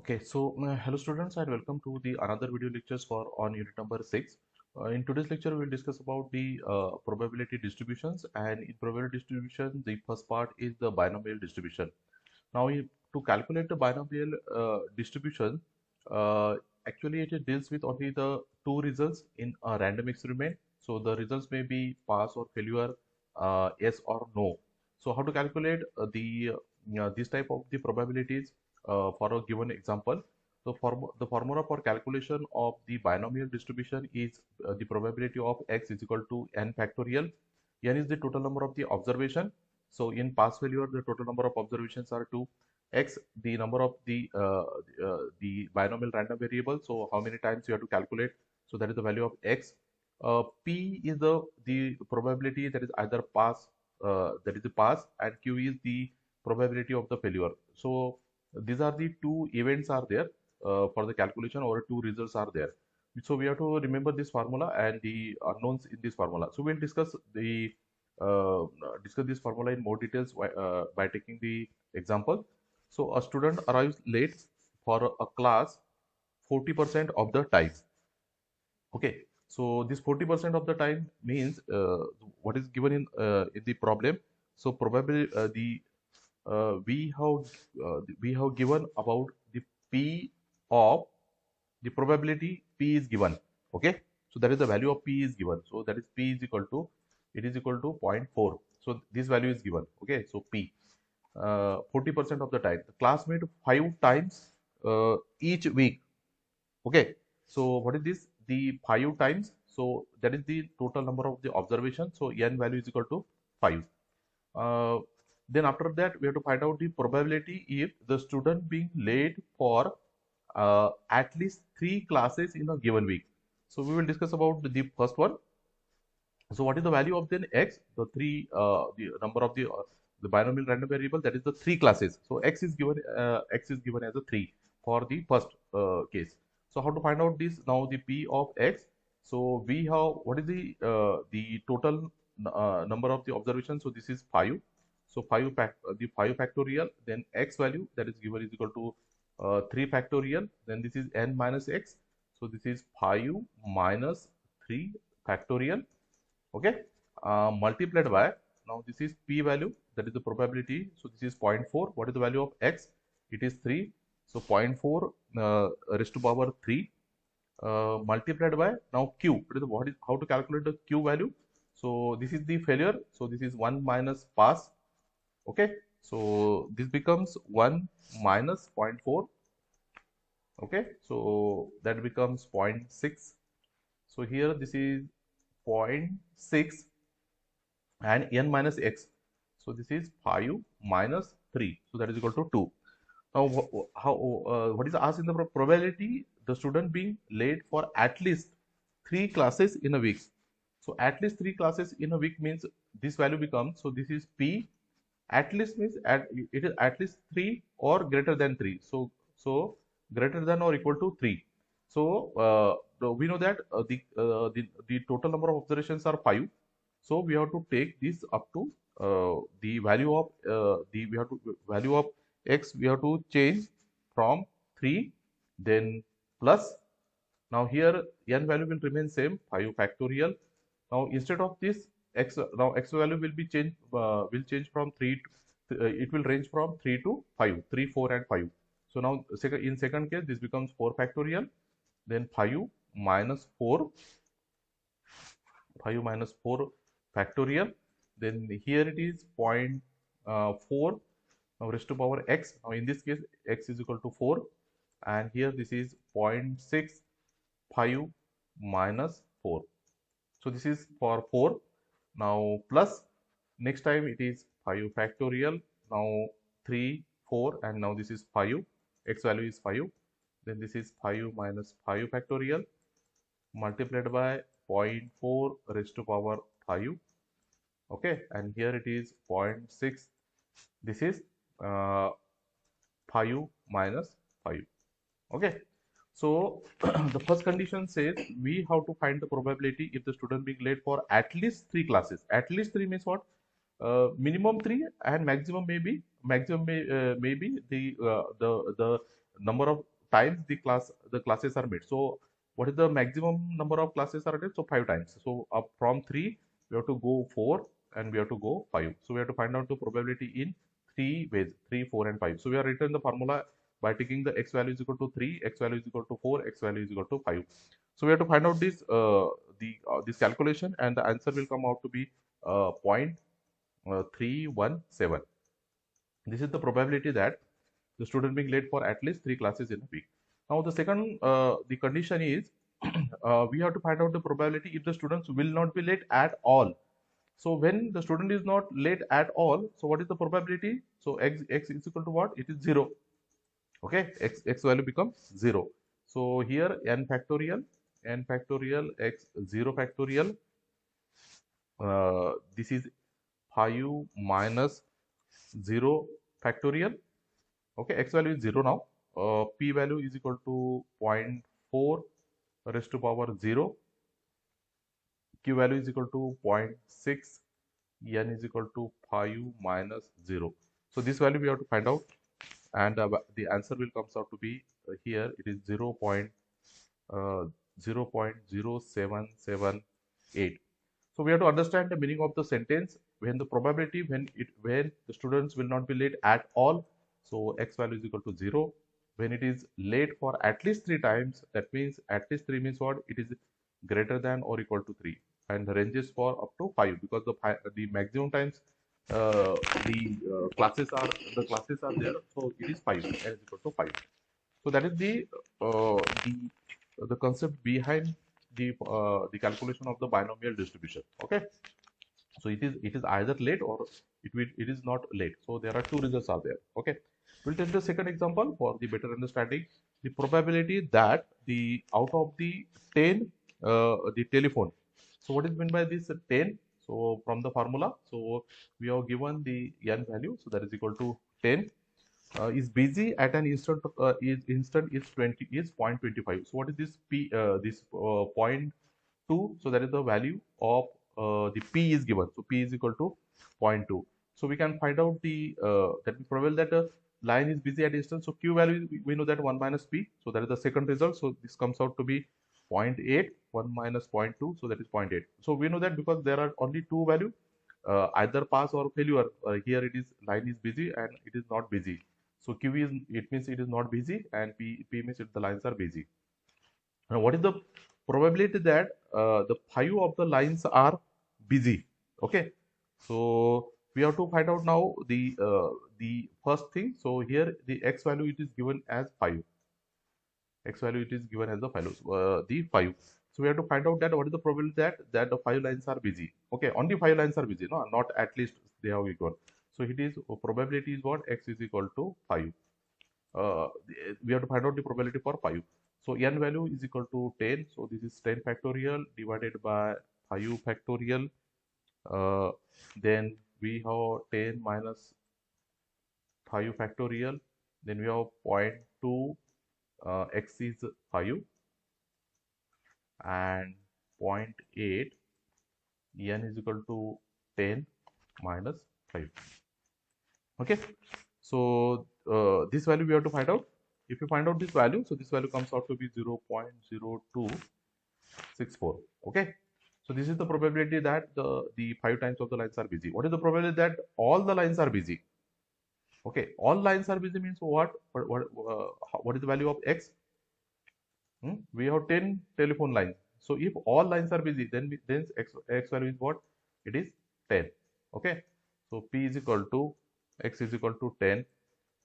Okay, so hello students and welcome to the another video lectures for on unit number 6. In today's lecture, we will discuss about the probability distributions, and in probability distribution, the first part is the binomial distribution. Now, to calculate the binomial distribution, uh, actually it deals with only the two results in a random experiment. So the results may be pass or failure, yes or no. So how to calculate this type of the probabilities for a given example? So the formula for calculation of the binomial distribution is the probability of x is equal to n factorial. N is the total number of the observation. So in pass failure, the total number of observations are 2. X, the number of the binomial random variable. So how many times you have to calculate? So that is the value of x. P is the probability that is either pass, that is the pass, and Q is the probability of the failure. So these are the two events are there for the calculation, or two results are there. So we have to remember this formula and the unknowns in this formula. So we'll discuss this formula in more details by taking the example. So a student arrives late for a class 40% of the time. Okay, so this 40% of the time means what is given in the problem. So probably we have given about the p of the probability p is given. Okay, so that is the value of p is given. So that is p is equal to, it is equal to 0.4. So this value is given. Okay, so p 40% of the time. The class made 5 times each week. Okay, so what is this? The 5 times. So that is the total number of the observation. So n value is equal to 5. Uh, then after that, we have to find out the probability if the student being late for at least 3 classes in a given week. So we will discuss about the first one. So what is the value of then x? The number of the binomial random variable, that is the 3 classes. So x is given as a 3 for the first case. So how to find out this? Now the p of x. So we have, what is the total number of the observations? So this is 5. So the 5 factorial, then x value that is given is equal to 3 factorial. Then this is n minus x. So this is 5 minus 3 factorial. Okay, multiplied by, now this is p value, that is the probability. So this is 0.4. What is the value of x? It is 3. So 0.4 raised to power 3 multiplied by, now q. What is how to calculate the q value? So this is the failure. So this is 1 minus pass. Okay, so this becomes 1 minus 0.4. Okay, so that becomes 0.6. So here this is 0.6 and n minus x. So this is 5 minus 3. So that is equal to 2. Now, what is asked in the probability? The student being late for at least 3 classes in a week. So at least 3 classes in a week means this value becomes, so this is p. At least means it is at least 3 or greater than 3. So greater than or equal to 3. So we know that the total number of observations are 5. So we have to take this up to the value of value of x, we have to change from 3, then plus. Now here n value will remain same, 5 factorial. Now instead of this x, now x value will be changed, will change from 3 to, it will range from 3 to 5, 3, 4 and 5. So now in second case this becomes 4 factorial, then 5 minus 4, 5 minus 4 factorial. Then here it is 0.4 now raised to power x. Now in this case x is equal to 4, and here this is 0.6, 5 minus 4. So this is for 4. Now plus, next time it is 5 factorial. Now 3, 4, and now this is 5. X value is 5. Then this is 5 minus 5 factorial multiplied by 0.4 raised to power 5. Okay, and here it is 0.6. This is 5 minus 5. Okay, so the first condition says we have to find the probability if the student being late for at least 3 classes. At least 3 means what? Minimum 3 and maximum may be the number of times the classes are made. So what is the maximum number of classes are made? So 5 times. So up from 3 we have to go 4 and we have to go 5. So we have to find out the probability in 3 ways: 3, 4 and 5. So we have written the formula by taking the x value is equal to 3, x value is equal to 4, x value is equal to 5. So we have to find out this this calculation, and the answer will come out to be 0.317. This is the probability that the student being late for at least 3 classes in a week. Now the second the condition is we have to find out the probability if the students will not be late at all. So when the student is not late at all, so what is the probability? So x is equal to what? It is 0. Okay, x value becomes 0. So here n factorial x 0 factorial, this is 5 minus 0 factorial. Okay, x value is 0 now. P value is equal to 0.4 raised to power 0. Q value is equal to 0.6. N is equal to 5 minus 0. So this value we have to find out, and the answer will comes out to be here it is 0.0778. So we have to understand the meaning of the sentence when the probability when the students will not be late at all. So x value is equal to 0. When it is late for at least 3 times, that means at least 3 means what? It is greater than or equal to 3, and the range is for up to 5, because the maximum times the classes are there, so it is 5, n is equal to 5. So that is the concept behind the calculation of the binomial distribution. Okay, so it is either late or it is not late. So there are 2 results are there. Okay, we'll take the second example for the better understanding. The probability that the out of the 10 the telephone. So what is meant by this 10? So from the formula, so we have given the n value, so that is equal to 10. Is busy at an instant is 0.25. So what is this p 0.2? So that is the value of the p is given. So p is equal to 0.2. So we can find out the that probable that a line is busy at distance. So q value we know that 1 minus p. So that is the second result. So this comes out to be 0.8. 1 minus 0.2. So that is 0.8. So we know that because there are only 2 value, either pass or failure. Here it is line is busy and it is not busy. So Q is, it means it is not busy, and P means the lines are busy. Now what is the probability that the 5 of the lines are busy? Okay, so we have to find out now the first thing. So here the x value it is given as 5. X value it is given as the 5. The 5. So we have to find out that what is the probability that the 5 lines are busy. Okay, only 5 lines are busy, no, not at least they have equal. So it is probability is what? X is equal to 5. We have to find out the probability for 5. So n value is equal to 10. So this is 10 factorial divided by 5 factorial. Then we have 10 minus 5 factorial. Then we have 0.2. X is 5 and 0.8. N is equal to 10 minus 5. Okay, so this value we have to find out. If you find out this value, so this value comes out to be 0.0264. Okay, so this is the probability that the 5 times of the lines are busy. What is the probability that all the lines are busy? Okay, all lines are busy means what? What is the value of x? We have 10 telephone lines. So if all lines are busy, then x value is what? It is 10. Okay, so p is equal to x is equal to 10.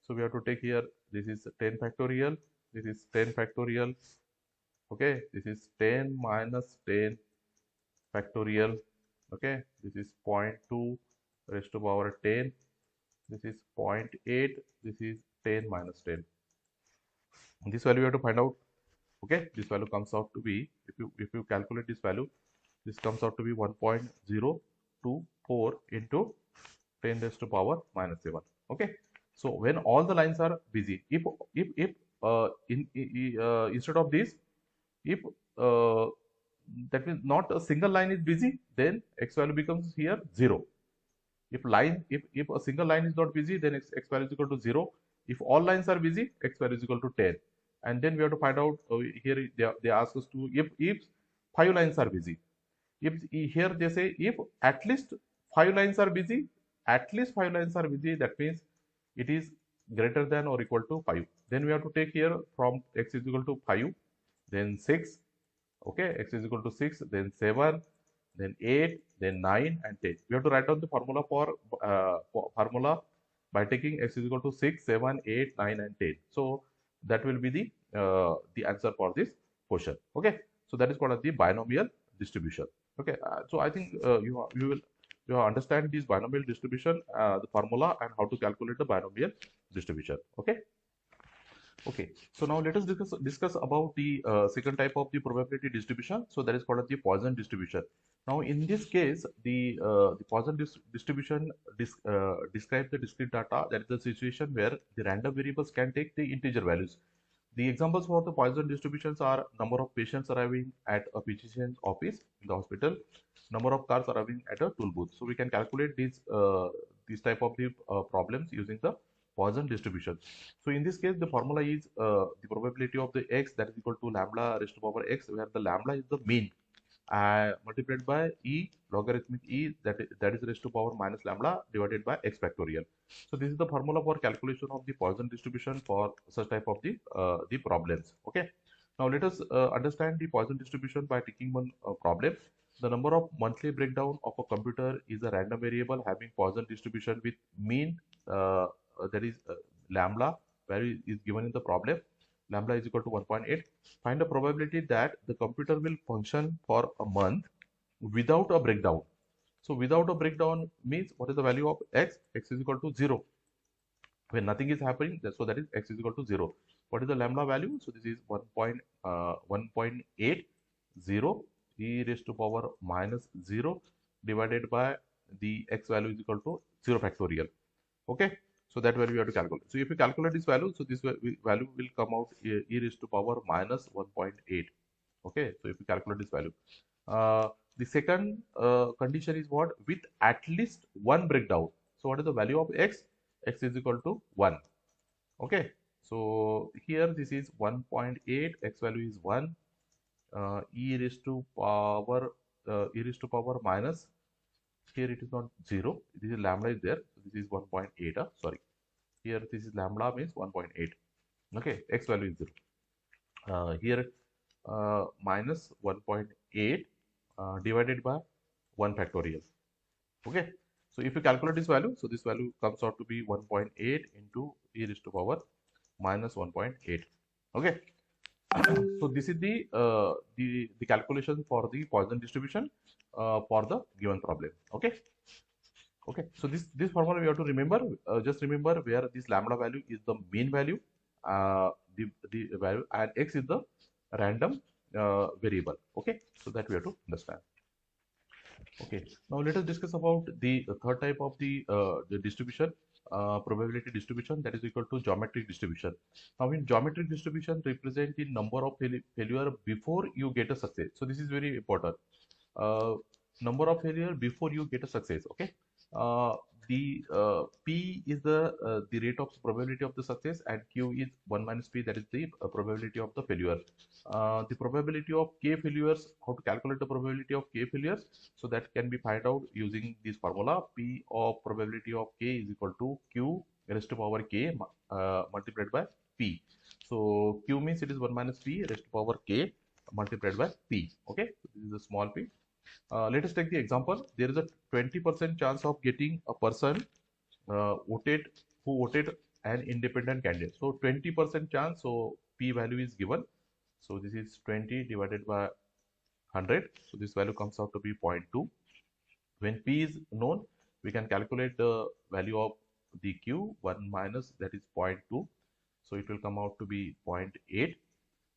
So we have to take here, this is 10 factorial, this is 10 factorial. Okay, this is 10 minus 10 factorial. Okay, this is 0.2 raised to power 10. This is 0.8. This is 10 minus 10. This value we have to find out. Okay, this value comes out to be, if you calculate this value, this comes out to be 1.024 into 10 raised to power minus 7. Okay, so when all the lines are busy, if instead of this, if that means not a single line is busy, then x value becomes here 0. If a single line is not busy, then x value is equal to 0. If all lines are busy, x value is equal to 10. And then we have to find out, here they ask us to, if 5 lines are busy. If here they say if at least 5 lines are busy, that means it is greater than or equal to 5. Then we have to take here from x is equal to 5, then 6, okay, x is equal to 6, then 7, then 8, then 9 and 10. We have to write down the formula for formula by taking x is equal to 6, 7, 8, 9 and 10. So that will be the answer for this question. Okay, so that is called as the binomial distribution. Okay, so I think you will understand this binomial distribution, the formula and how to calculate the binomial distribution. Okay. Okay, so now let us discuss about the second type of the probability distribution. So that is called as the Poisson distribution. Now in this case, the Poisson distribution describes the discrete data, that is the situation where the random variables can take the integer values. The examples for the Poisson distributions are number of patients arriving at a physician's office in the hospital, number of cars arriving at a tool booth. So we can calculate these type of the problems using the Poisson distribution. So in this case, the formula is the probability of the x, that is equal to lambda raised to power x, where the lambda is the mean, multiplied by e logarithmic e, that is raised to power minus lambda divided by x factorial. So this is the formula for calculation of the Poisson distribution for such type of the problems. Okay. Now let us understand the Poisson distribution by taking one problem. The number of monthly breakdown of a computer is a random variable having Poisson distribution with mean, that is lambda value is given in the problem. Lambda is equal to 1.8. Find the probability that the computer will function for a month without a breakdown. So without a breakdown means what is the value of x? X is equal to 0. When nothing is happening, so that is x is equal to 0. What is the lambda value? So this is 1.80 e raised to power minus 0 divided by the x value is equal to 0 factorial. Okay. So that value we have to calculate. So if you calculate this value, so this value will come out e raised to power minus 1.8. Okay. So if you calculate this value, the second condition is what? With at least one breakdown. So what is the value of x? X is equal to 1. Okay. So here this is 1.8. X value is 1. E raised to power minus. Here it is not 0. This is lambda is there. So this is 1.8. Sorry. Here this is lambda means 1.8. Okay. X value is 0. Here minus 1.8 divided by 1 factorial. Okay. So if you calculate this value, so this value comes out to be 1.8 into e raised to power minus 1.8. Okay. So this is the calculation for the Poisson distribution for the given problem. Okay. Okay. So this formula we have to remember. Just remember where this lambda value is the mean value, the value, and x is the random variable. Okay. So that we have to understand. Okay. Now let us discuss about the third type of the distribution, probability distribution, that is equal to geometric distribution. Now in geometric distribution represent the number of failure before you get a success. So this is very important. Number of failure before you get a success. Okay. The P is the rate of probability of the success, and Q is 1 minus P, that is the probability of the failure. The probability of K failures, how to calculate the probability of K failures? So that can be find out using this formula. P of probability of K is equal to Q raised to power K multiplied by P. So Q means it is 1 minus P raised to power K multiplied by P. Okay, so this is a small p. Let us take the example. There is a 20% chance of getting a person who voted an independent candidate. So 20% chance. So P value is given. So this is 20 divided by 100. So this value comes out to be 0.2. When P is known, we can calculate the value of the Q. 1 minus, that is 0.2. So it will come out to be 0.8.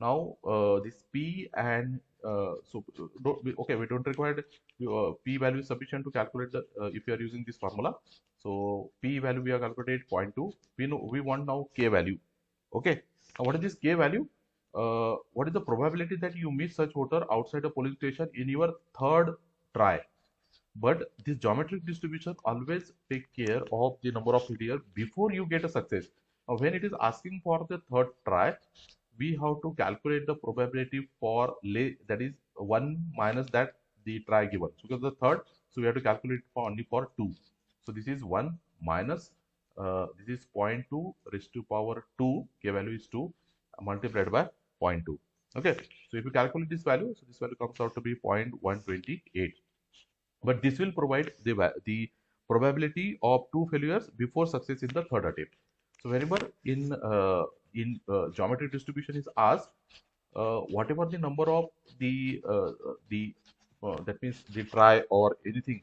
Now this P and okay, we don't require P value is sufficient to calculate the if you are using this formula. So P value we have calculated 0.2. We want now K value. Okay. Now what is this K value? What is the probability that you meet such voter outside a polling station in your third try? But this geometric distribution always take care of the number of failure before you get a success. When it is asking for the third try, we have to calculate the probability for that is 1 minus that the try given. So because the third, so we have to calculate for only for 2. So this is 1 minus this is 0.2 raised to power 2, k value is 2, multiplied by 0.2. Okay, so if you calculate this value, so this value comes out to be 0.128. But this will provide the probability of 2 failures before success in the third attempt. So whenever in geometric distribution is asked, whatever the number of the that means the try or anything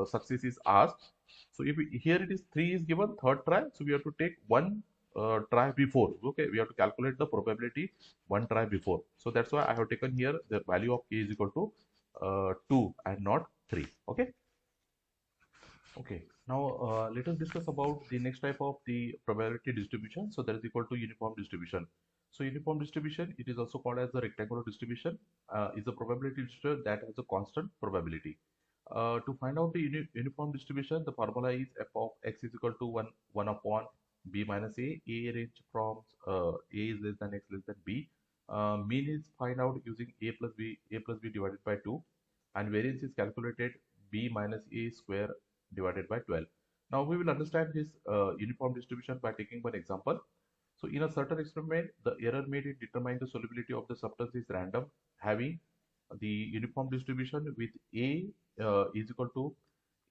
success is asked. So if here it is 3 is given, third try, so we have to take one try before. Okay, we have to calculate the probability one try before. So that's why I have taken here the value of k is equal to 2 and not 3. Okay. Okay, now let us discuss about the next type of the probability distribution. So that is equal to uniform distribution. So uniform distribution, it is also called as the rectangular distribution, is a probability distribution that has a constant probability. To find out the uniform distribution, the formula is f of x is equal to 1 upon b minus a. A range from a is less than x less than b. Mean is find out using a plus b divided by 2, and variance is calculated b minus a square divided by 12. Now we will understand this uniform distribution by taking one example. So in a certain experiment, the error made in determining the solubility of the substance is random, having the uniform distribution with A is equal to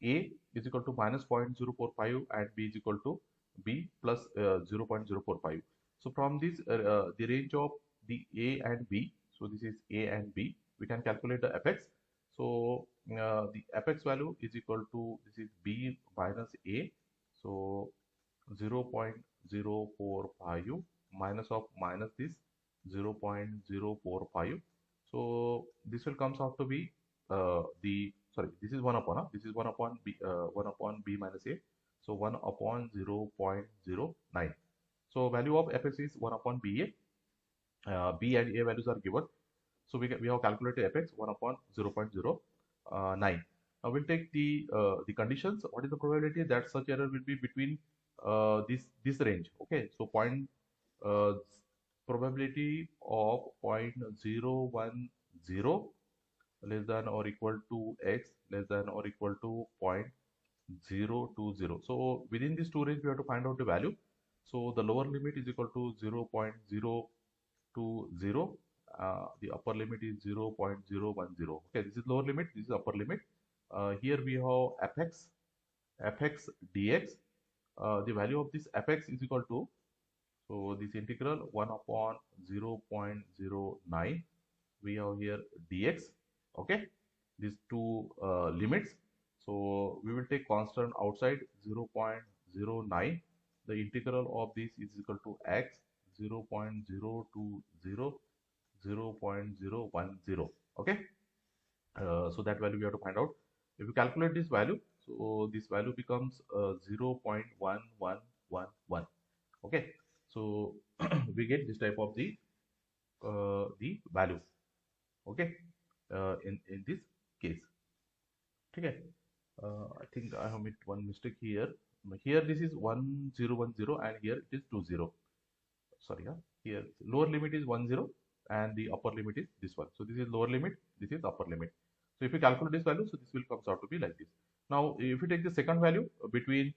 A is equal to minus 0.045 and B is equal to B plus 0.045. So from this, the range of the A and B, so this is A and B, we can calculate the fx. So the fx value is equal to, this is B minus A, so 0.045 minus of minus this 0.045. So this will comes out to be this is 1 upon this is 1 upon b 1 upon b minus a, so 1 upon 0.09. So value of fx is 1 upon ba. B and a values are given, so we have calculated fx 1 upon 0.09. Now we'll take the conditions. What is the probability that such error will be between this range? Okay, so probability of 0.010 less than or equal to x less than or equal to 0.020. So within these two range we have to find out the value. So the lower limit is equal to 0.020. The upper limit is 0.010. Okay, this is lower limit, this is upper limit. Here we have fx dx. The value of this fx is equal to, so this integral 1 upon 0.09. We have here dx. Okay, these two limits. So we will take constant outside 0.09. The integral of this is equal to x 0.020, 0.010. Okay, so that value we have to find out. If you calculate this value, so this value becomes 0.1111. Okay, so we get this type of the value. Okay, in this case. Okay, I think I have made one mistake here. Here this is 1010 and here it is 20. Sorry, here lower limit is 10 and the upper limit is this one. So this is lower limit, this is upper limit. So if you calculate this value, so this will comes out to be like this. Now if you take the second value between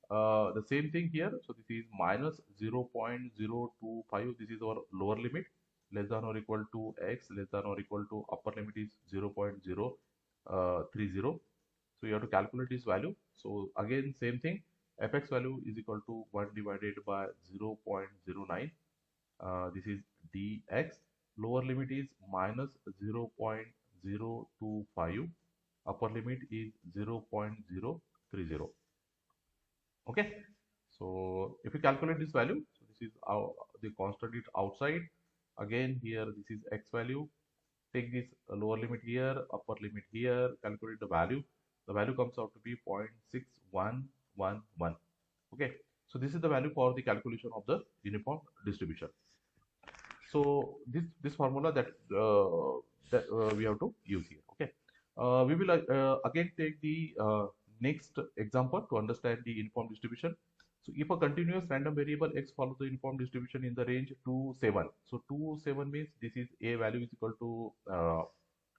the same thing here, so this is minus 0.025. This is our lower limit, less than or equal to x, less than or equal to upper limit is 0.030. So you have to calculate this value. So again same thing, fx value is equal to 1 divided by 0.09. This is dx. Lower limit is minus 0.025. Upper limit is 0.030. Okay. So if you calculate this value, so this is the constant is outside. Again here this is x value. Take this lower limit here, upper limit here, calculate the value. The value comes out to be 0.6111. Okay, so this is the value for the calculation of the uniform distribution. So this formula that we have to use here. Okay, we will again take the next example to understand the uniform distribution. So if a continuous random variable x follows the uniform distribution in the range 2, 7. So 2, 7 means this is a value is equal to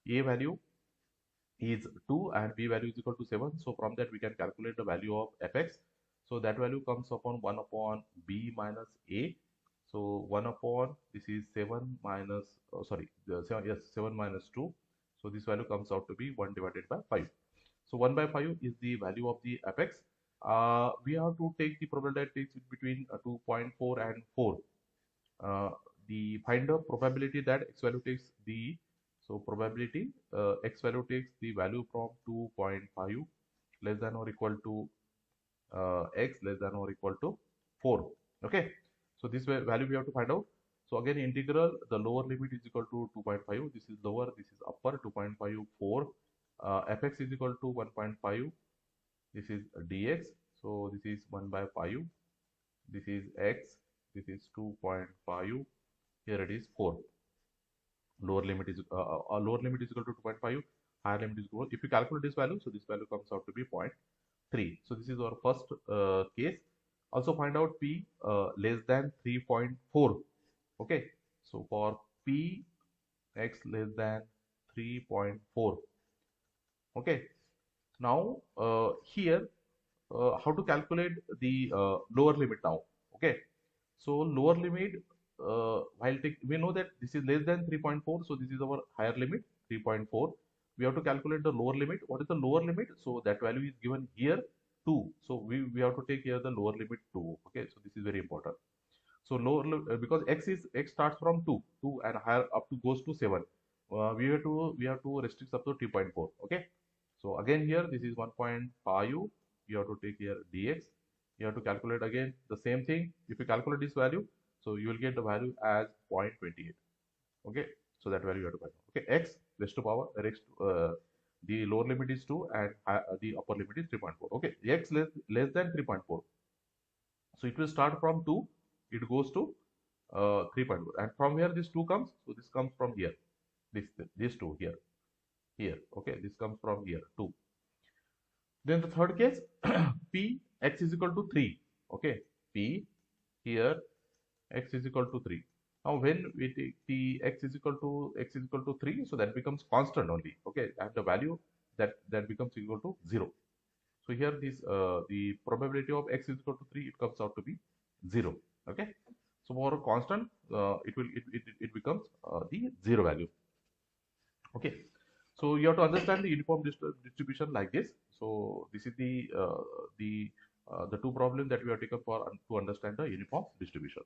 a value is 2 and b value is equal to 7. So from that we can calculate the value of fx. So that value comes upon 1 upon b minus a. So 1 upon this is 7 minus the 7, yes, 7 minus 2. So this value comes out to be 1 divided by 5. So 1 by 5 is the value of the fx. We have to take the probability between 2.4 and 4. The find the probability that x value takes the probability x value takes the value from 2.5 less than or equal to x less than or equal to 4. Okay, so this value we have to find out. So again, integral, the lower limit is equal to 2.5, this is lower, this is upper, 2.5 4, fx is equal to 1.5, this is dx, so this is 1 by 5, this is x, this is 2.5, here it is 4. Lower limit is equal to 2.5, higher limit is equal. If you calculate this value, so this value comes out to be 0.3. So this is our first case. Also find out p less than 3.4. Okay, so for p x less than 3.4. Okay, now here how to calculate the lower limit now. Okay, so lower limit, we know that this is less than 3.4, so this is our higher limit 3.4. We have to calculate the lower limit. What is the lower limit? So that value is given here 2. So we have to take here the lower limit 2. Okay, so this is very important. So lower because x starts from 2 and higher up to goes to 7. We have to restrict up to 3.4. Okay, so again here this is 1.5. You have to take here dx. You have to calculate again the same thing. If you calculate this value, so you will get the value as 0.28. Okay, so that value you have to find. Okay, x raised to power the lower limit is 2 and the upper limit is 3.4. Okay, x less than 3.4. So it will start from 2, it goes to 3.4, and from here this 2 comes. So this comes from here. This 2 here. Okay, this comes from here 2. Then the third case, p x is equal to 3. Okay, p here x is equal to 3. Now when we take the x is equal to 3, so that becomes constant only. Okay, and the value that becomes equal to 0. So here this the probability of x is equal to 3, it comes out to be 0. Okay, so for a constant it becomes the 0 value. Okay, so you have to understand the uniform distribution like this. So this is the two problems that we have taken for to understand the uniform distribution.